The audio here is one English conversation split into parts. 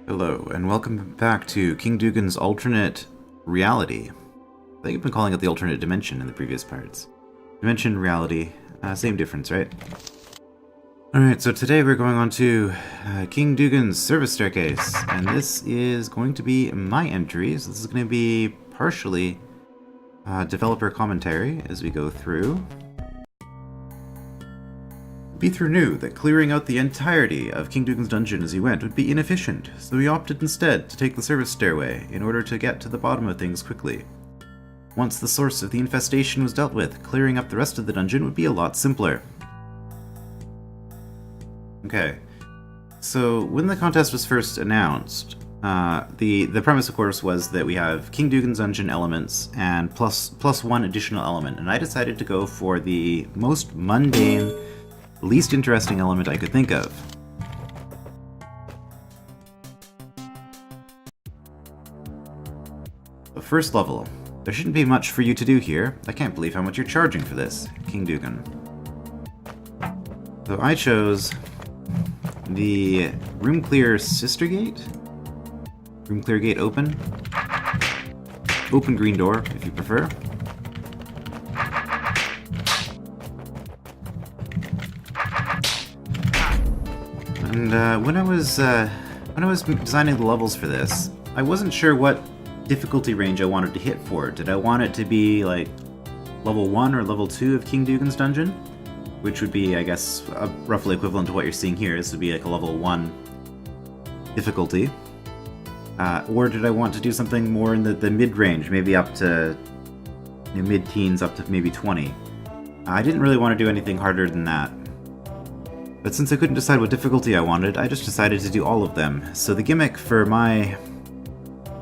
Hello, and welcome back to King Dugan's alternate reality. I think I've been calling it the alternate dimension in the previous parts. Dimension, reality, same difference, right? Alright, so today we're going on to King Dugan's service staircase, and this is going to be my entry, so this is going to be partially developer commentary as we go through. Beathor knew that clearing out the entirety of King Dugan's dungeon as he went would be inefficient, so he opted instead to take the service stairway in order to get to the bottom of things quickly. Once the source of the infestation was dealt with, clearing up the rest of the dungeon would be a lot simpler. Okay, so when the contest was first announced, the premise of course was that we have King Dugan's dungeon elements and plus one additional element, and I decided to go for the most mundane, least interesting element I could think of. The first level. There shouldn't be much for you to do here. I can't believe how much you're charging for this, King Dugan. So I chose the room clear sister gate. Room clear gate open. Open green door, if you prefer. And when I was designing the levels for this, I wasn't sure what difficulty range I wanted to hit for it. Did I want it to be like level 1 or level 2 of King Dugan's dungeon? Which would be, I guess, roughly equivalent to what you're seeing here. This would be like a level 1 difficulty. Or did I want to do something more in the mid-range, maybe up to mid-teens, up to maybe 20? I didn't really want to do anything harder than that. But since I couldn't decide what difficulty I wanted, I just decided to do all of them. So the gimmick for my...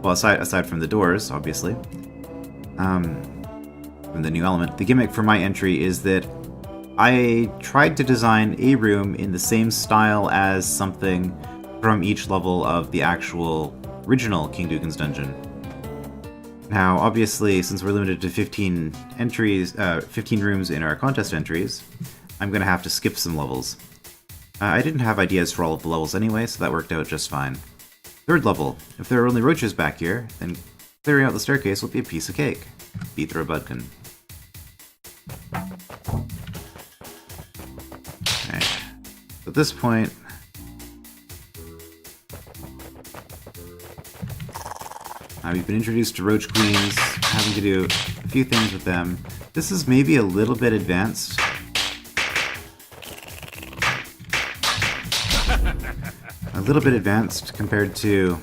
well, aside from the doors, obviously, from the new element, the gimmick for my entry is that I tried to design a room in the same style as something from each level of the actual original King Dugan's dungeon. Now, obviously, since we're limited to 15 entries, 15 rooms in our contest entries, I'm going to have to skip some levels. I didn't have ideas for all of the levels anyway, so that worked out just fine. Third level. If there are only roaches back here, then clearing out the staircase will be a piece of cake. Beathor Budkin. Okay. At this point, we've been introduced to roach queens, having to do a few things with them. This is maybe a little bit advanced. A little bit advanced compared to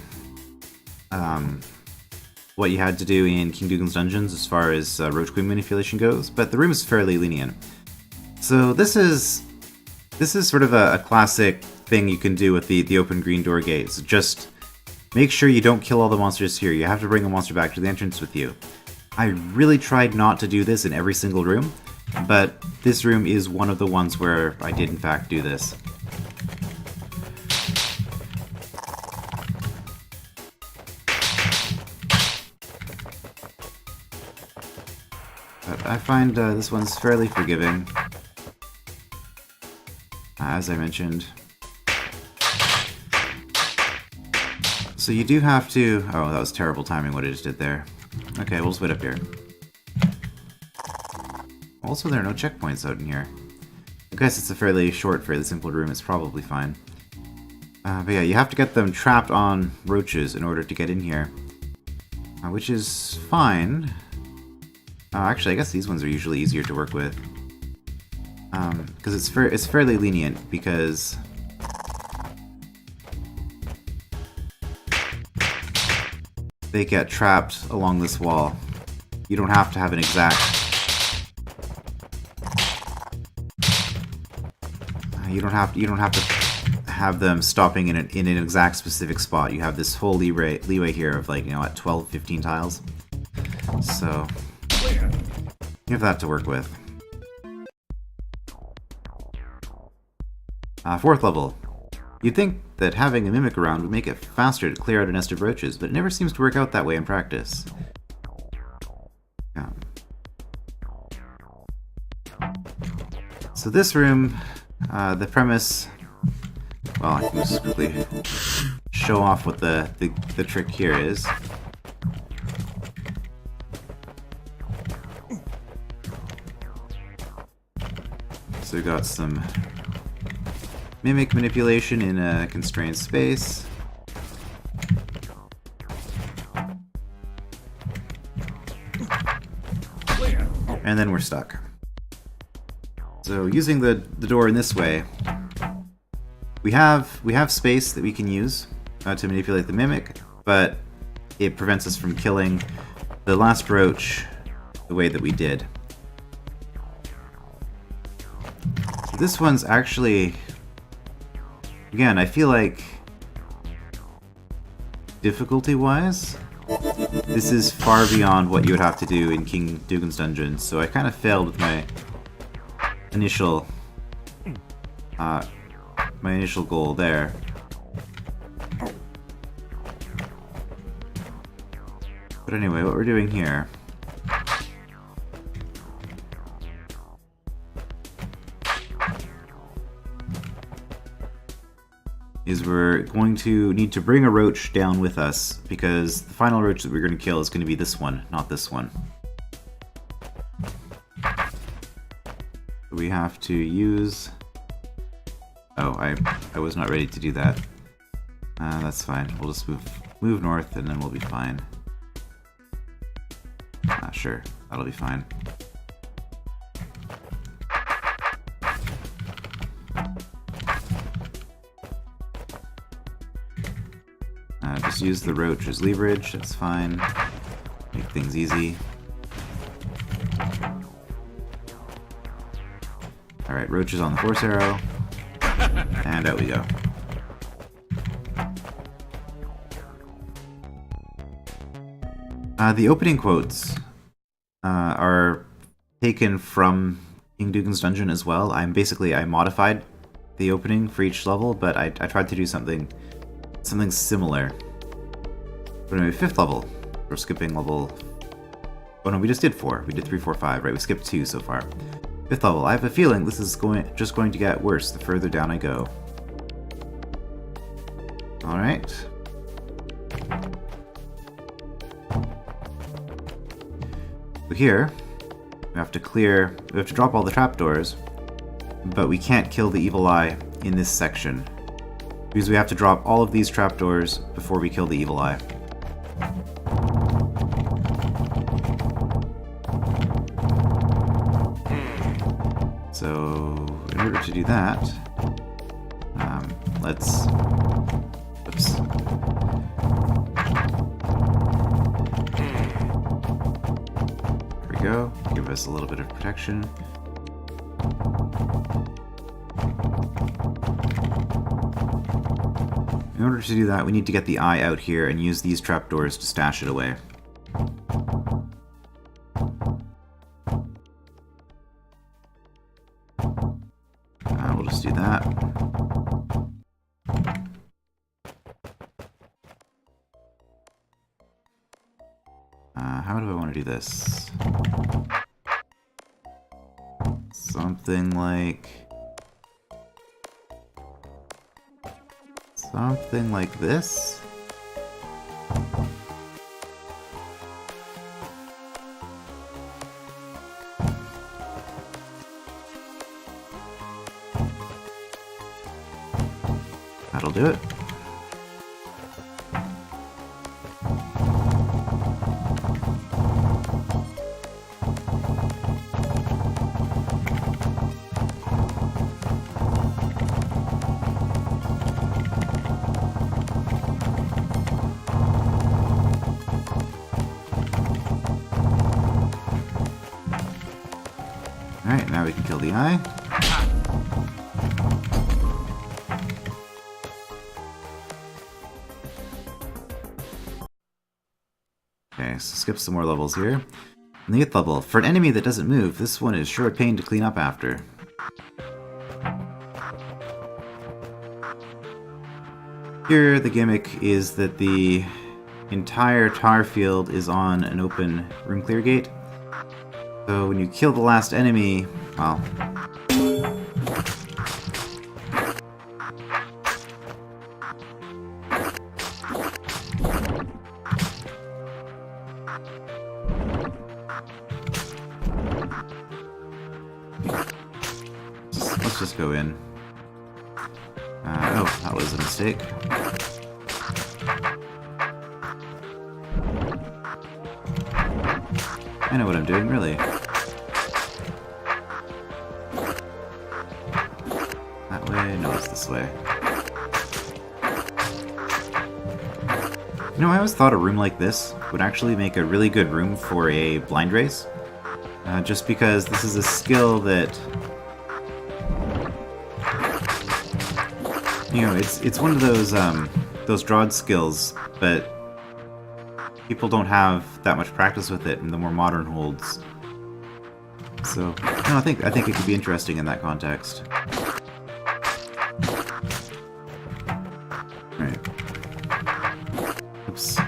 what you had to do in King Dugan's dungeons as far as roach queen manipulation goes, but the room is fairly lenient. So this is sort of a classic thing you can do with the open green door gates. Just make sure you don't kill all the monsters here. You have to bring a monster back to the entrance with you. I really tried not to do this in every single room, but this room is one of the ones where I did in fact do this. But I find this one's fairly forgiving, as I mentioned. So you do have to... oh, that was terrible timing what I just did there. Okay, we'll just wait up here. Also, there are no checkpoints out in here. I guess it's a fairly short, fairly simple room, it's probably fine. But yeah, you have to get them trapped on roaches in order to get in here. Which is fine. Actually, I guess these ones are usually easier to work with. Because it's fairly lenient, because... they get trapped along this wall. You don't have to have an exact... you don't have to have them stopping in an exact specific spot. You have this whole leeway here of, like, 12, 15 tiles. So you have that to work with. Fourth level. You'd think that having a mimic around would make it faster to clear out a nest of roaches, but it never seems to work out that way in practice. Yeah. So this room, the premise... well, I can just quickly show off what the trick here is. So we got some mimic manipulation in a constrained space. And then we're stuck. So using the door in this way, we have space that we can use to manipulate the mimic, but it prevents us from killing the last roach the way that we did. So this one's actually, again, I feel like difficulty-wise, this is far beyond what you would have to do in King Dugan's dungeon, so I kind of failed with my initial goal there. But anyway, what we're doing here is we're going to need to bring a roach down with us, because the final roach that we're going to kill is going to be this one, not this one. We have to use... Oh, I was not ready to do that. That's fine. We'll just move north and then we'll be fine. Sure, that'll be fine. Just use the roach as leverage, that's fine. Make things easy. Alright, roach is on the force arrow. And out we go. The opening quotes are taken from King Dugan's dungeon as well. I modified the opening for each level, but I tried to do something similar. But anyway, 5th level. We're skipping level... Oh no, we just did 4. We did 3, 4, 5, right? We skipped 2 so far. 5th level. I have a feeling this is just going to get worse the further down I go. Alright. So here, we have to drop all the trapdoors, but we can't kill the evil eye in this section, because we have to drop all of these trapdoors before we kill the evil eye. So, in order to do that, let's... Oops. There we go. Give us a little bit of protection. In order to do that, we need to get the eye out here and use these trapdoors to stash it away. We'll just do that. How do I want to do this? Something like this? That'll do it. Alright, now we can kill the eye. Okay, so skip some more levels here. On the 8th level, for an enemy that doesn't move, this one is sure a pain to clean up after. Here, the gimmick is that the entire tar field is on an open room clear gate. So when you kill the last enemy, well... Let's just go in. Oh, that was a mistake. I know what I'm doing, really. That way? No, it's this way. You know, I always thought a room like this would actually make a really good room for a blind race. Just because this is a skill that... You know, it's one of those DROD skills, but people don't have that much practice with it in the more modern holds. So, no, I think it could be interesting in that context. Alright. Oops.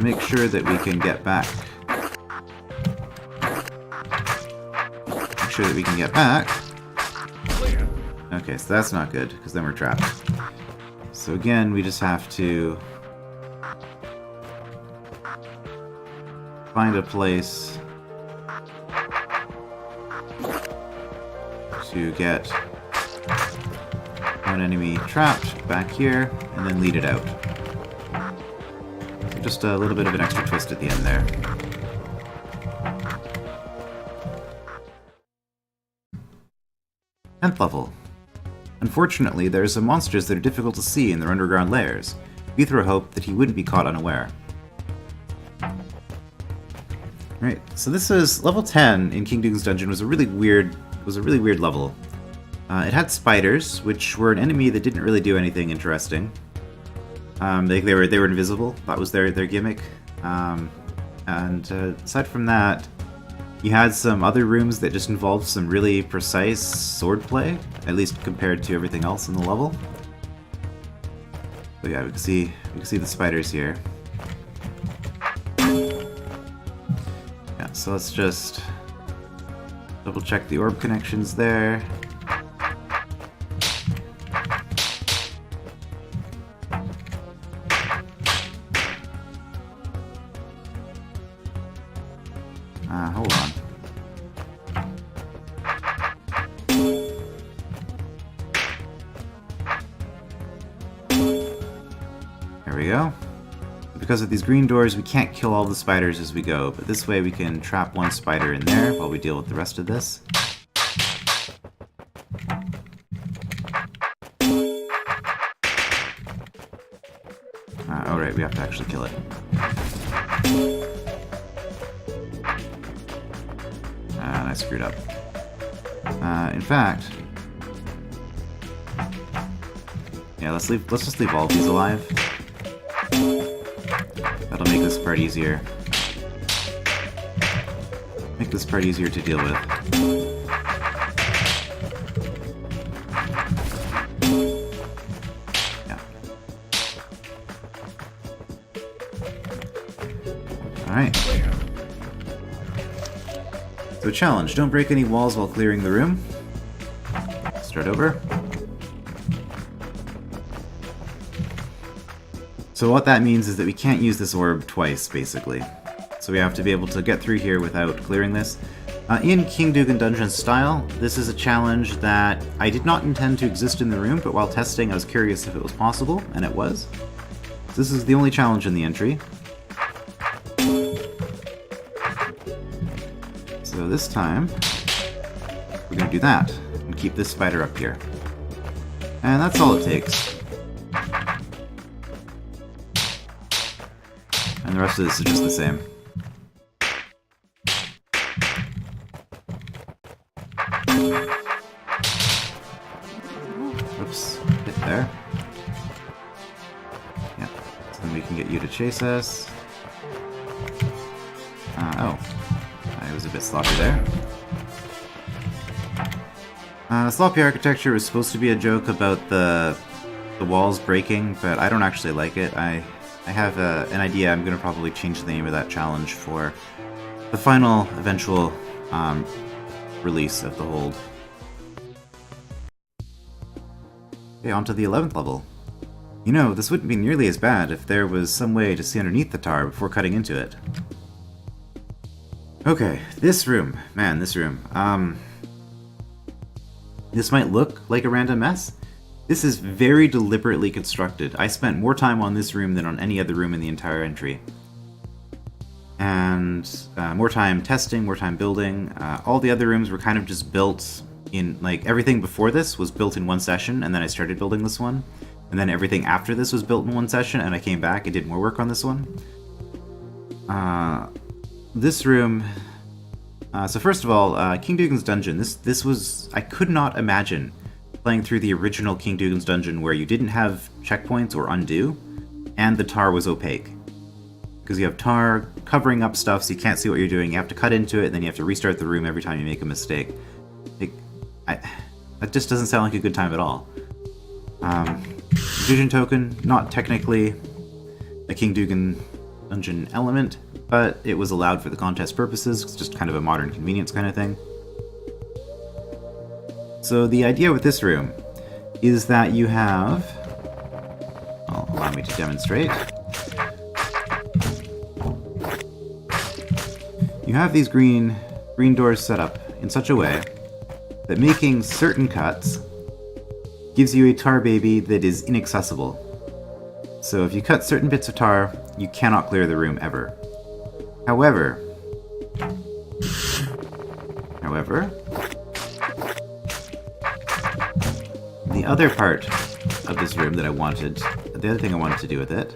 Make sure that we can get back. Make sure that we can get back. Okay, so that's not good, because then we're trapped. So again, we just have to find a place to get one enemy trapped back here, and then lead it out. So just a little bit of an extra twist at the end there. Tenth level. Unfortunately, there are some monsters that are difficult to see in their underground lairs. Vithra hoped that he wouldn't be caught unaware. Right, so this is level 10 in King Dugan's dungeon. Was a really weird level. It had spiders, which were an enemy that didn't really do anything interesting. They were invisible. That was their gimmick. Aside from that, you had some other rooms that just involved some really precise swordplay, at least compared to everything else in the level. So yeah, we can see the spiders here. Yeah, so let's just double check the orb connections there. Hold on. There we go. Because of these green doors, we can't kill all the spiders as we go, but this way we can trap one spider in there while we deal with the rest of this. Oh right, we have to actually kill it. And I screwed up. In fact, yeah, let's just leave all of these alive. That'll make this part easier. Make this part easier to deal with. Yeah. Alright. So challenge, don't break any walls while clearing the room. Start over. So what that means is that we can't use this orb twice, basically. So we have to be able to get through here without clearing this. In King Dugan Dungeon style, this is a challenge that I did not intend to exist in the room, but while testing I was curious if it was possible, and it was. This is the only challenge in the entry. So this time, we're going to do that, and keep this spider up here. And that's all it takes. And the rest of this is just the same. Oops, hit there. Yeah, so then we can get you to chase us. Oh, I was a bit sloppy there. Sloppy architecture was supposed to be a joke about the walls breaking, but I don't actually like it. I have an idea. I'm going to probably change the name of that challenge for the final, eventual release of the hold. Okay, on to the 11th level. You know, this wouldn't be nearly as bad if there was some way to see underneath the tower before cutting into it. Okay, this room. Man, this room. This might look like a random mess. This is very deliberately constructed. I spent more time on this room than on any other room in the entire entry. And more time testing, more time building. All the other rooms were kind of just built in, like, everything before this was built in one session, and then I started building this one. And then everything after this was built in one session, and I came back and did more work on this one. This room... so first of all, King Dugan's Dungeon. This was... I could not imagine playing through the original King Dugan's Dungeon where you didn't have checkpoints or undo, and the tar was opaque. Because you have tar covering up stuff so you can't see what you're doing. You have to cut into it, and then you have to restart the room every time you make a mistake. That just doesn't sound like a good time at all. Vision token, not technically a King Dugan Dungeon element, but it was allowed for the contest purposes. It's just kind of a modern convenience kind of thing. So the idea with this room is that you have... Well, allow me to demonstrate. You have these green doors set up in such a way that making certain cuts gives you a tar baby that is inaccessible. So if you cut certain bits of tar, you cannot clear the room ever. However, the other part of this room that I wanted, the other thing I wanted to do with it,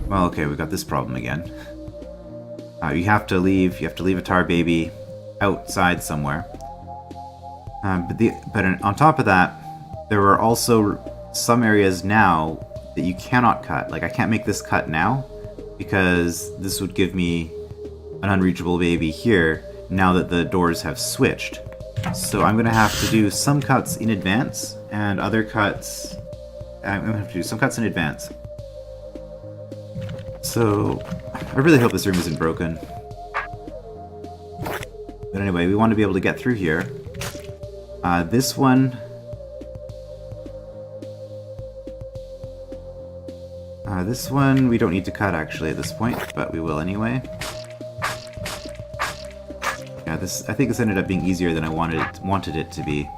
well, okay, we've got this problem again. You have to leave a tar baby outside somewhere. But on top of that, there are also some areas now that you cannot cut. Like, I can't make this cut now because this would give me an unreachable baby here now that the doors have switched. So I'm going to have to do some cuts in advance and other cuts... I'm going to have to do some cuts in advance. So I really hope this room isn't broken. But anyway, we want to be able to get through here. This one... this one we don't need to cut actually at this point, but we will anyway. Yeah, I think this ended up being easier than I wanted it to be.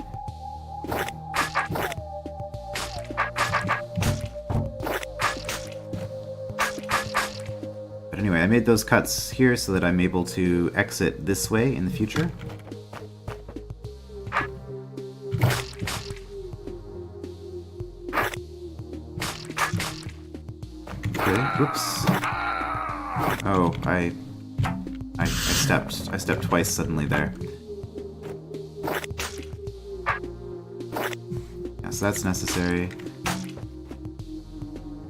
But anyway, I made those cuts here so that I'm able to exit this way in the future. Whoops. Oh, I stepped twice suddenly there. Yeah, so that's necessary.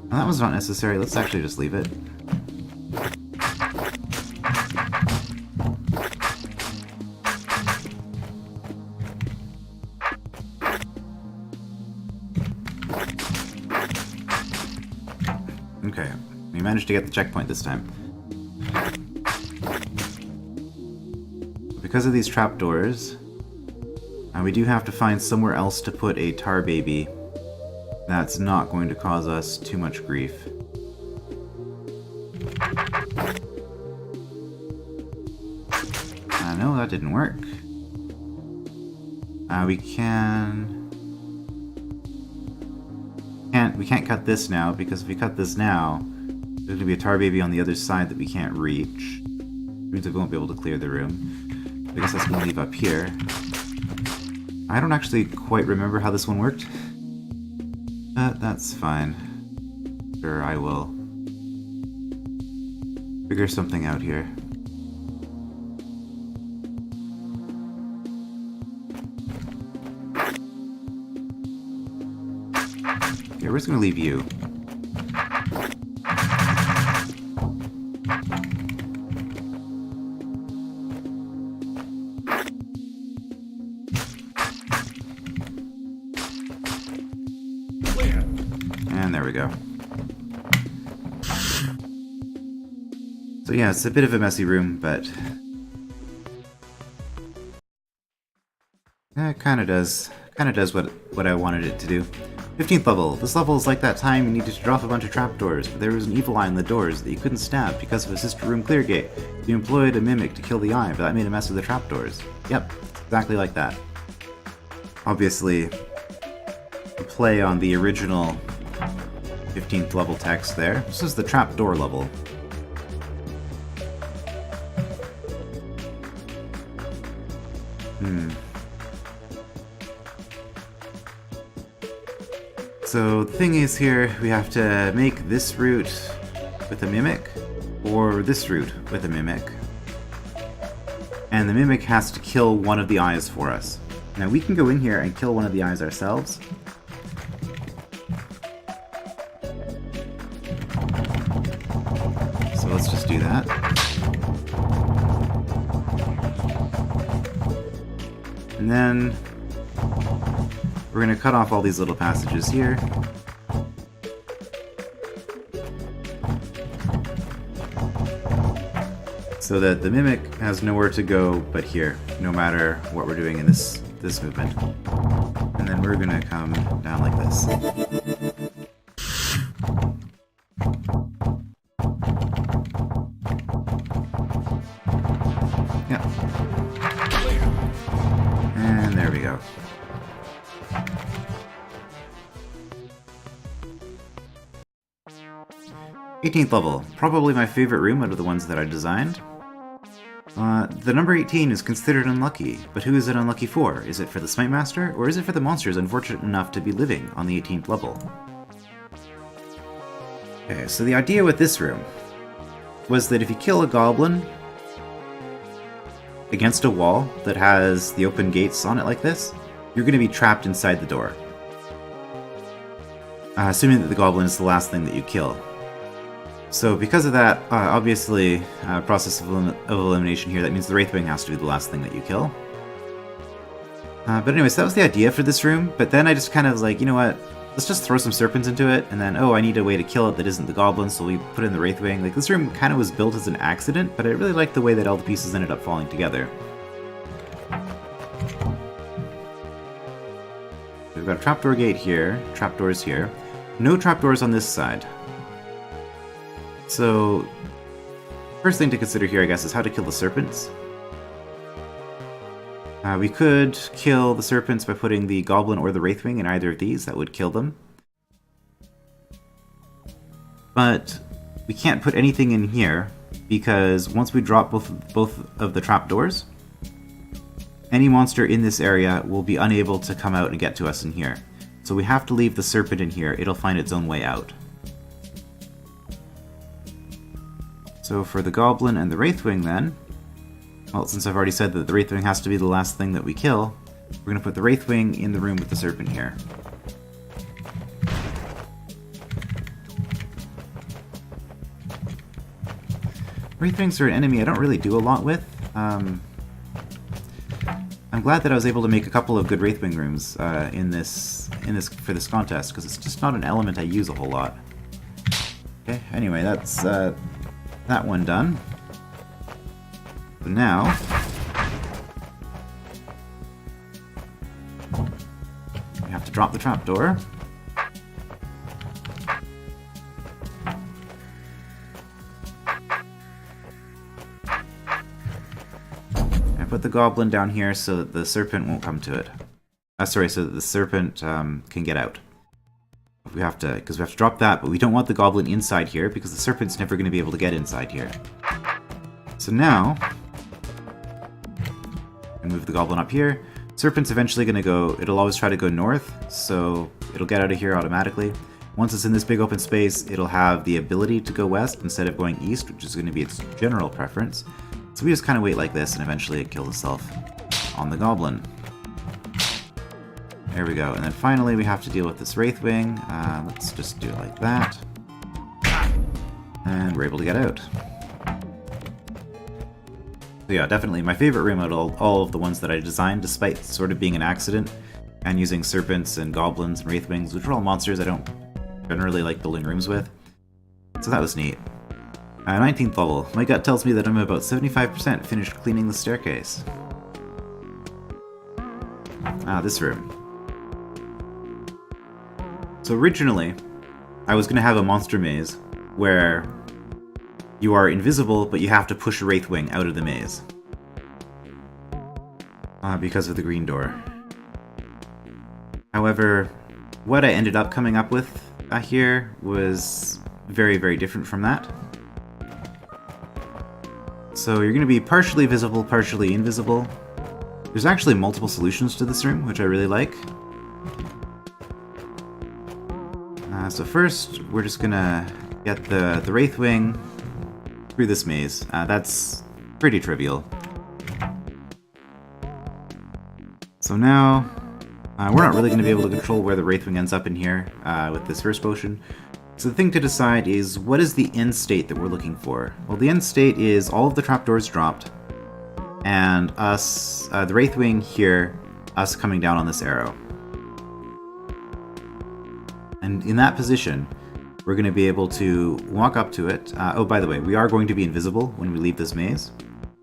And that was not necessary. Let's actually just leave it. Okay. We managed to get the checkpoint this time. Because of these trapdoors, we do have to find somewhere else to put a tar baby that's not going to cause us too much grief. No, that didn't work. We can't cut this now, because if we cut this now, there's going to be a tar baby on the other side that we can't reach. It means we won't be able to clear the room. I guess that's going to leave up here. I don't actually quite remember how this one worked. But that's fine. Sure, I will figure something out here. Okay, we're just going to leave you. And there we go. So yeah, it's a bit of a messy room, but it kind of does what I wanted it to do. 15th level. This level is like that time you needed to drop a bunch of trapdoors, but there was an evil eye in the doors that you couldn't stab because of a sister room clear gate. You employed a mimic to kill the eye, but that made a mess of the trapdoors. Yep, exactly like that. Obviously, a play on the original 15th level text there. This is the trapdoor level. So the thing is here, we have to make this route with a mimic, or this route with a mimic. And the mimic has to kill one of the eyes for us. Now we can go in here and kill one of the eyes ourselves. So let's just do that. And then we're going to cut off all these little passages here. So that the mimic has nowhere to go but here, no matter what we're doing in this movement. And then we're going to come down like this. Yeah. And there we go. '18th level. Probably my favorite room out of the ones that I designed. The number 18 is considered unlucky, but who is it unlucky for? Is it for the Smite Master, or is it for the monsters unfortunate enough to be living on the 18th level? Okay, so the idea with this room was that if you kill a goblin against a wall that has the open gates on it like this, you're going to be trapped inside the door. Assuming that the goblin is the last thing that you kill. So because of that, obviously, process of elimination here, that means the Wraithwing has to be the last thing that you kill. But anyways, that was the idea for this room, but then I just kind of was like, you know what, let's just throw some serpents into it, and then, oh, I need a way to kill it that isn't the goblin, so we put in the Wraithwing. Like, this room kind of was built as an accident, but I really liked the way that all the pieces ended up falling together. We've got a trapdoor gate here, trapdoors here. No trapdoors on this side. So, first thing to consider here, I guess, is how to kill the serpents. We could kill the serpents by putting the goblin or the wraithwing in either of these. That would kill them. But we can't put anything in here, because once we drop both of the trapdoors, any monster in this area will be unable to come out and get to us in here. So we have to leave the serpent in here. It'll find its own way out. So for the goblin and the wraithwing then, well, since I've already said that the wraithwing has to be the last thing that we kill, we're going to put the wraithwing in the room with the serpent here. Wraithwings are an enemy I don't really do a lot with. I'm glad that I was able to make a couple of good wraithwing rooms for this contest, because it's just not an element I use a whole lot. Okay, anyway, that's that one done. So now we have to drop the trapdoor. And put the goblin down here so that the serpent won't come to it. Sorry, so that the serpent can get out. Because we have to drop that, but we don't want the goblin inside here, because the serpent's never going to be able to get inside here. So now, we move the goblin up here. Serpent's eventually going to go, it'll always try to go north, so it'll get out of here automatically. Once it's in this big open space, it'll have the ability to go west instead of going east, which is going to be its general preference. So we just kind of wait like this, and eventually it kills itself on the goblin. There we go, and then finally we have to deal with this Wraithwing. Let's just do it like that. And we're able to get out. So yeah, definitely my favorite room out of all of the ones that I designed, despite sort of being an accident, and using serpents and goblins and Wraithwings, which are all monsters I don't generally like building rooms with. So that was neat. 19th level. My gut tells me that I'm about 75% finished cleaning the staircase. This room. So originally, I was going to have a monster maze where you are invisible, but you have to push a Wraithwing out of the maze. Because of the green door. However, what I ended up coming up with here was very, very different from that. So you're going to be partially visible, partially invisible. There's actually multiple solutions to this room, which I really like. So first, we're just going to get the Wraithwing through this maze. That's pretty trivial. So now, we're not really going to be able to control where the Wraithwing ends up in here with this first potion. So the thing to decide is, what is the end state that we're looking for? Well, the end state is all of the trapdoors dropped, and us, the Wraithwing here, us coming down on this arrow. And in that position, we're going to be able to walk up to it. Oh, by the way, we are going to be invisible when we leave this maze.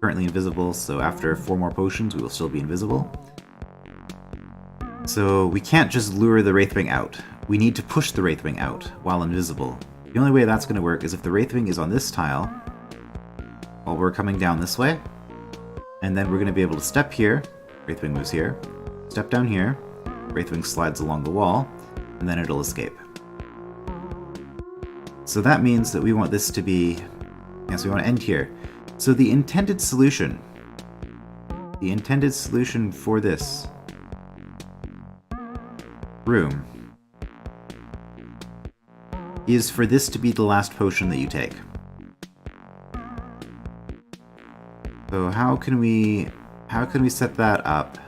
Currently invisible, so after 4 more potions, we will still be invisible. So we can't just lure the Wraithwing out. We need to push the Wraithwing out while invisible. The only way that's going to work is if the Wraithwing is on this tile while we're coming down this way, and then we're going to be able to step here, Wraithwing moves here, step down here, Wraithwing slides along the wall, and then it'll escape. So that means that we want this to be... Yes, we want to end here. So the intended solution for this room is for this to be the last potion that you take. So how can we set that up?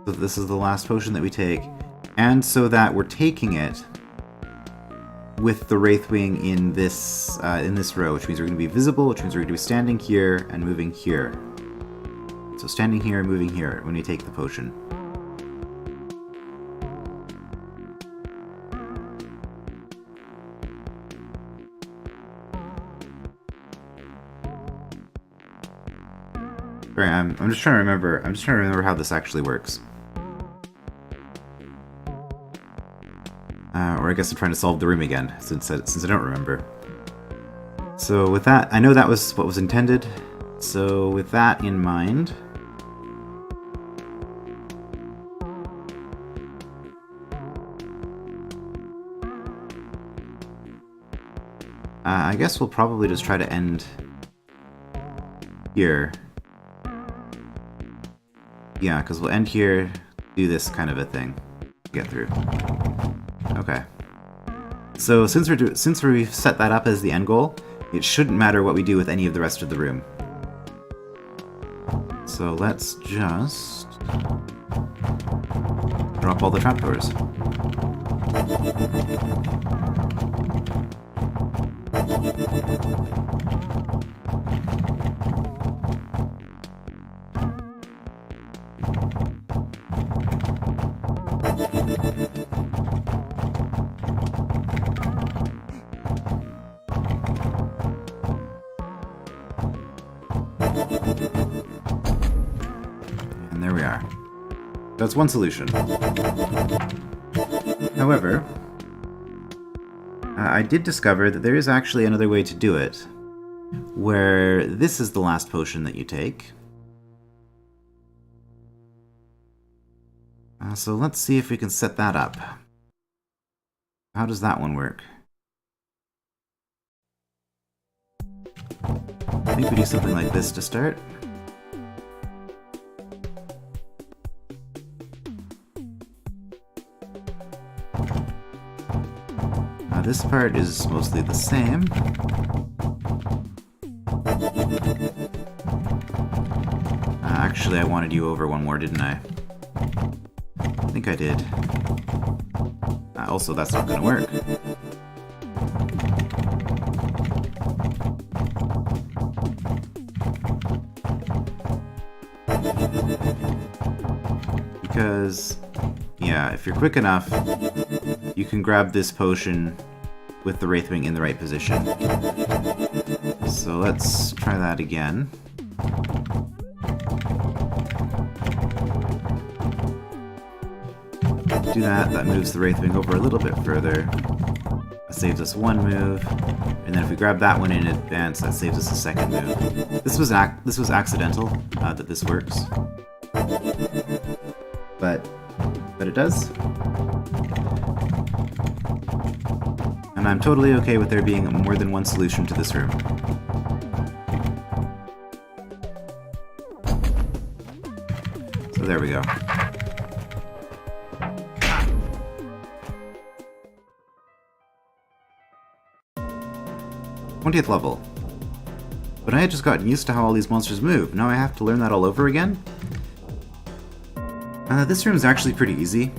So this is the last potion that we take, and so that we're taking it with the Wraithwing in this row, which means we're going to be visible, which means we're going to be standing here and moving here. So standing here and moving here when we take the potion. Sorry, I'm just trying to remember. I'm just trying to remember how this actually works. Or I guess I'm trying to solve the room again, since I don't remember. So with that, I know that was what was intended. So with that in mind, I guess we'll probably just try to end here. Yeah, because we'll end here, do this kind of a thing to get through. Okay. So since we've set that up as the end goal, it shouldn't matter what we do with any of the rest of the room. So let's just drop all the trapdoors. And there we are. That's one solution. However, I did discover that there is actually another way to do it, where this is the last potion that you take. So let's see if we can set that up. How does that one work? I think we do something like this to start. This part is mostly the same. Actually, I wanted you over one more, didn't I? I think I did. Also, that's not going to work. Because, yeah, if you're quick enough, you can grab this potion with the Wraithwing in the right position. So let's try that again. Do that. That moves the Wraithwing over a little bit further. That saves us one move. And then if we grab that one in advance, that saves us a second move. This was accidental that this works. But it does. And I'm totally okay with there being more than one solution to this room. So there we go. 20th level. But I had just gotten used to how all these monsters move. Now I have to learn that all over again? This room is actually pretty easy.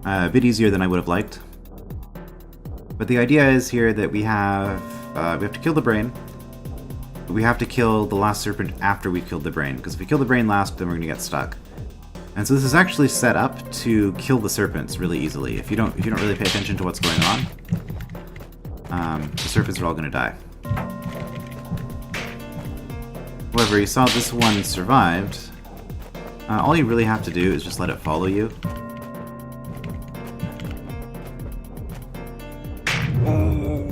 A bit easier than I would have liked. But the idea is here that we have to kill the brain. But we have to kill the last serpent after we killed the brain. Because if we kill the brain last, then we're going to get stuck. And so this is actually set up to kill the serpents really easily. If you don't really pay attention to what's going on, the serpents are all going to die. However, you saw this one survived. All you really have to do is just let it follow you.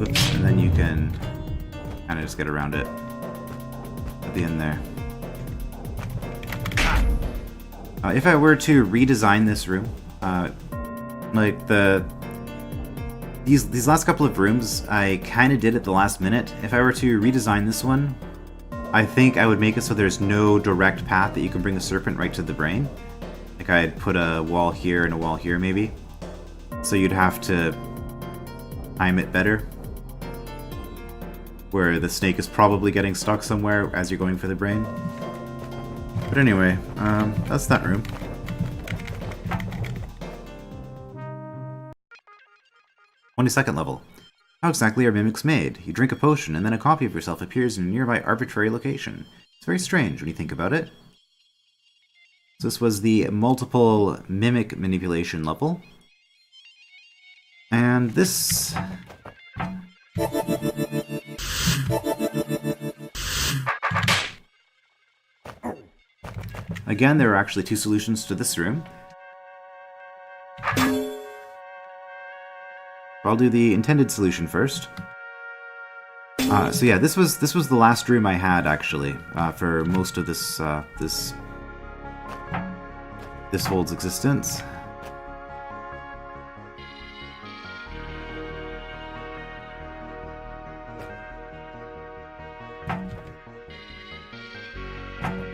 Oops, and then you can kind of just get around it at the end there. If I were to redesign this room, like these last couple of rooms, I kind of did at the last minute. If I were to redesign this one, I think I would make it so there's no direct path that you can bring the serpent right to the brain. Like I'd put a wall here and a wall here maybe. So you'd have to time it better. Where the snake is probably getting stuck somewhere as you're going for the brain. But anyway, that's that room. "22nd level. How exactly are mimics made? You drink a potion, and then a copy of yourself appears in a nearby arbitrary location. It's very strange when you think about it." So this was the multiple mimic manipulation level. And this... Again, there are actually two solutions to this room. I'll do the intended solution first. So yeah, this was the last room I had actually for most of this this hold's existence.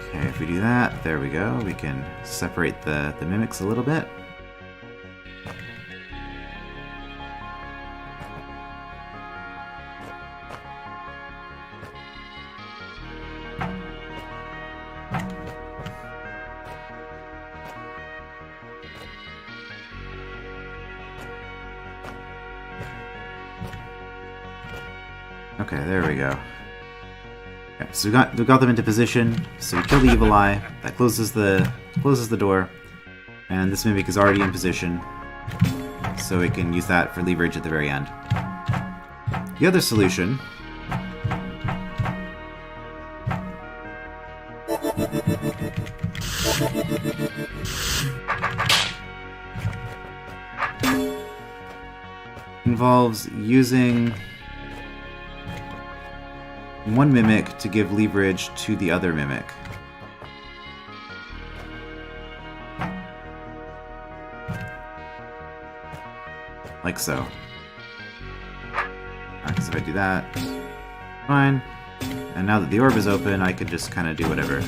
Okay, if we do that, there we go. We can separate the mimics a little bit. Okay, there we go. Okay, so we got them into position. So we kill the evil eye. That closes the door, and this mimic is already in position, so we can use that for leverage at the very end. The other solution involves using one mimic to give leverage to the other mimic. Like so. Because if I do that, fine. And now that the orb is open, I can just kind of do whatever.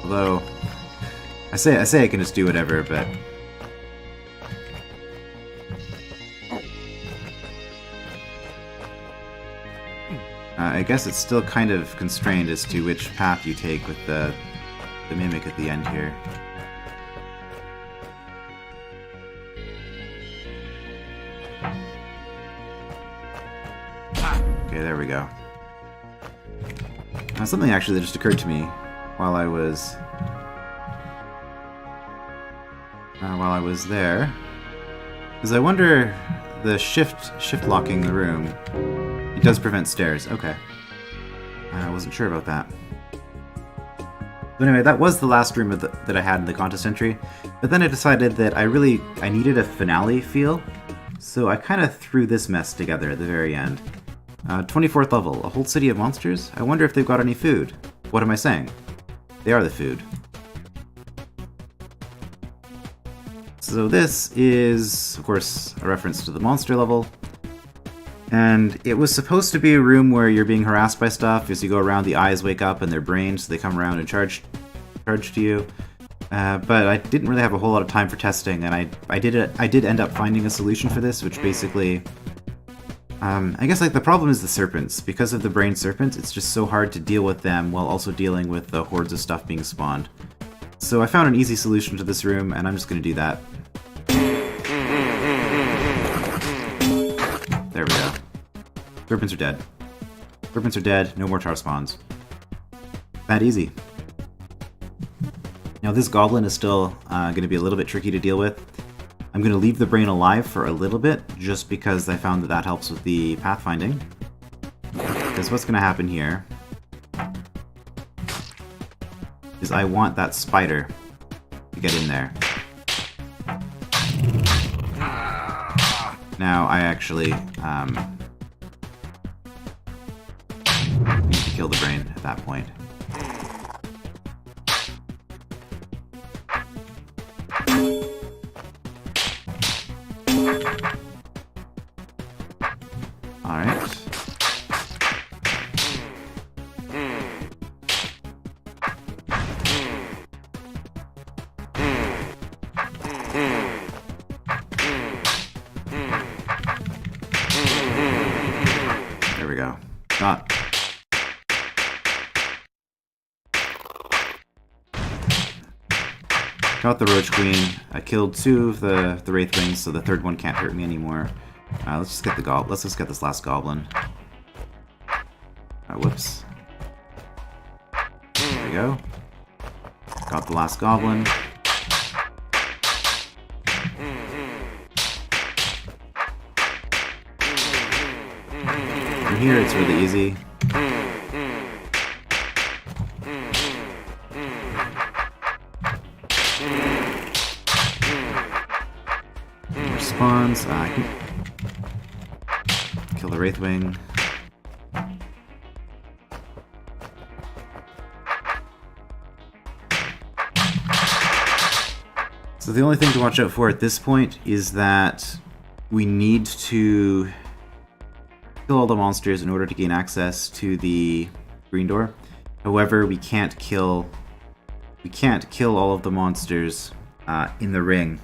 Although, I say I can just do whatever, but I guess it's still kind of constrained as to which path you take with the mimic at the end here. Okay, there we go. Now, something actually that just occurred to me while I was there is I wonder the shift locking the room. It does prevent stairs. Okay. I wasn't sure about that. But anyway, that was the last room that I had in the contest entry, but then I decided that I needed a finale feel, so I kind of threw this mess together at the very end. 24th level, a whole city of monsters? I wonder if they've got any food. What am I saying? They are the food. So this is, of course, a reference to the monster level. And it was supposed to be a room where you're being harassed by stuff. As you go around, the eyes wake up in their brains, so they come around and charge to you. But I didn't really have a whole lot of time for testing, and I did end up finding a solution for this, which basically... I guess like the problem is the serpents. Because of the brain serpents, it's just so hard to deal with them while also dealing with the hordes of stuff being spawned. So I found an easy solution to this room, and I'm just going to do that. There we go. Serpents are dead. Serpents are dead, no more char spawns. That easy. Now this goblin is still going to be a little bit tricky to deal with. I'm going to leave the brain alive for a little bit, just because I found that that helps with the pathfinding. Because what's going to happen here is I want that spider to get in there. Now I actually need to kill the brain at that point. Alright. There we go. Got the Roach Queen. I killed 2 of the Wraithwings, so the third one can't hurt me anymore. Let's just get let's just get this last goblin. Whoops. There we go. Got the last goblin. From here, it's really easy. More spawns. I can kill the Wraithwing. So the only thing to watch out for at this point is that we need to kill all the monsters in order to gain access to the green door. However, we can't kill all of the monsters in the ring.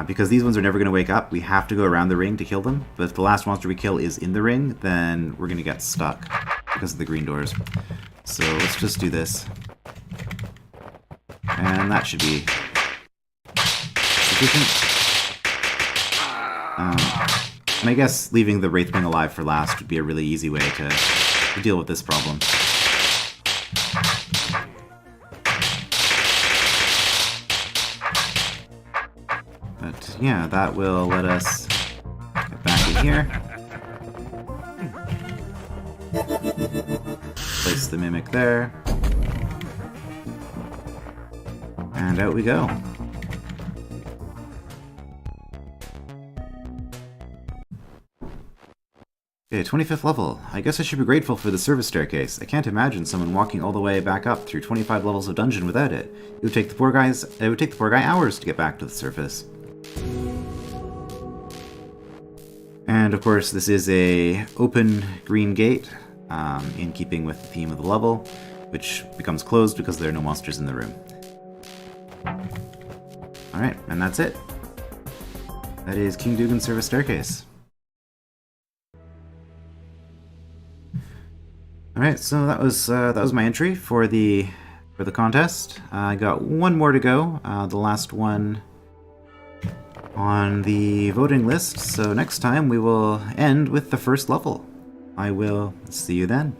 Because these ones are never going to wake up, we have to go around the ring to kill them. But if the last monster we kill is in the ring, then we're going to get stuck because of the green doors. So let's just do this. And that should be sufficient. And I guess leaving the Wraithwing alive for last would be a really easy way to deal with this problem. But yeah, that will let us get back in here. Place the Mimic there. And out we go. Okay, 25th level. I guess I should be grateful for the service staircase. I can't imagine someone walking all the way back up through 25 levels of dungeon without it. It would take the poor guy hours to get back to the surface. And of course, this is a open green gate, in keeping with the theme of the level, which becomes closed because there are no monsters in the room. Alright, and that's it. That is King Dugan's service staircase. Alright, so that was my entry for the contest. I got one more to go, the last one on the voting list, so next time we will end with the first level. I will see you then.